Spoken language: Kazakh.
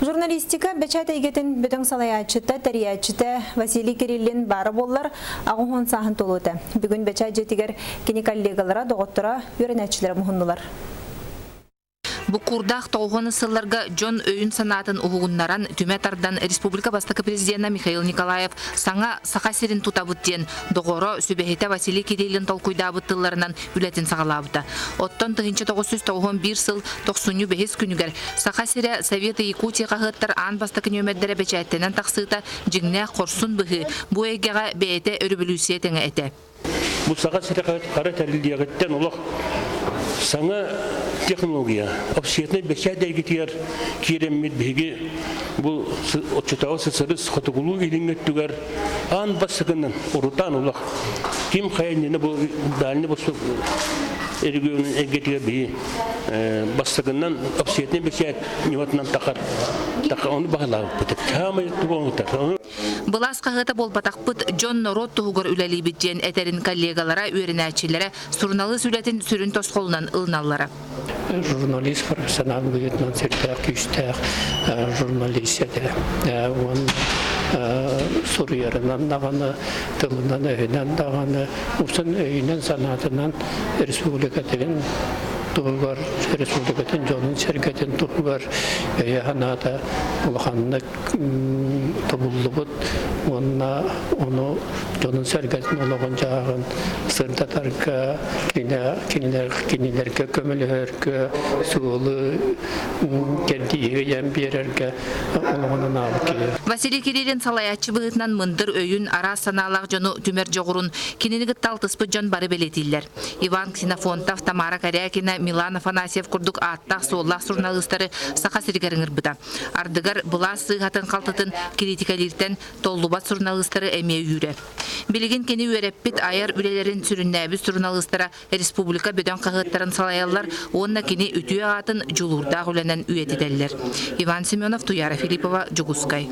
Журналистика бечат егетін бүтін салаячыта, тәриячыта Василий Кириллин бары боллар ағуын сағын толуды. Бүгін бечат жетігер кені коллегалара, доғыттыра, өрінәтшілері мұхындылар. Бу курдах тоғыны сылларга Джон өйін санатын уғыннаран Түмәтардан Республика бастықы президенті Михаил Николаев саңа сақасерін тұтабыттен доғыры сөбәхеті Василий Кириллин толкуйдабыттыларынан үләтін сағалабыды. Оттон 1991 сыл 95 күнігер сақасері Советы Якутия қағыттар ан бастықы нөмәддері бәчәттенен тақсыта жігне қорсын бұғы бұ егеға бәйті өрібілусия тәңі әті. Бұл сақасері қары тәрілдегіттен олық саңа технология, общественный бәчәдәй кетер кереммет беге бұл отчетауы сысырыз қотығылу еліңеттігер ан басығынан ұрытан олақ. Кем қайынені бұл дәліне бұл әргеуінің әргетіге бейі басығынан общественный бәчәд неватынан тақар. Оны бағалап бұтып. Қамай тұғыңытар. Бұлас қағыты бол батақпыт Джон Норот тұғығыр үләлі біттен әтерін коллегалара, өрінәтшілері сұрналы сүлетін сүрін тосқолынан ылналары. Журналист профессионал бұйытынан сәрдәк, күштәк журналистеді. Он Сурьерынан дағаны, тылынан өйінен дағаны, ұсын өйінен санатынан республика деген туғығар, республикатын жонын сәргетін туғығар, яғанада ұлғанны тұбылды бұд, оны жонын сәргетін олығын жағын сырдатарға, кенелерге, көмілерге, суылы, кәндиге ем берерге олығынан алып келер. Василий Кириллин салаячы бұғытынан мұндыр өйін ара саналақ жону түмер жоғырын кененігіт талтыспы жон бары белетілер. Иван Ксенофонтов, Тамара Корякина, Милан Афанасьев күрдік аттақ соллақ журналистары сақа сіргеріңір бұда. Ардығар бұла сығатын қалтытын критикалерден толлубат журналистары әме үйірі. Білген кені өреппет айар үлелерін сүріннәбіз журналистара республика бөден қағыттарын салаялар, онна кені үтіе атын жулурда ғыленен үйетіделер. Иван Семенов, Туяра Филиппова, Джугускай.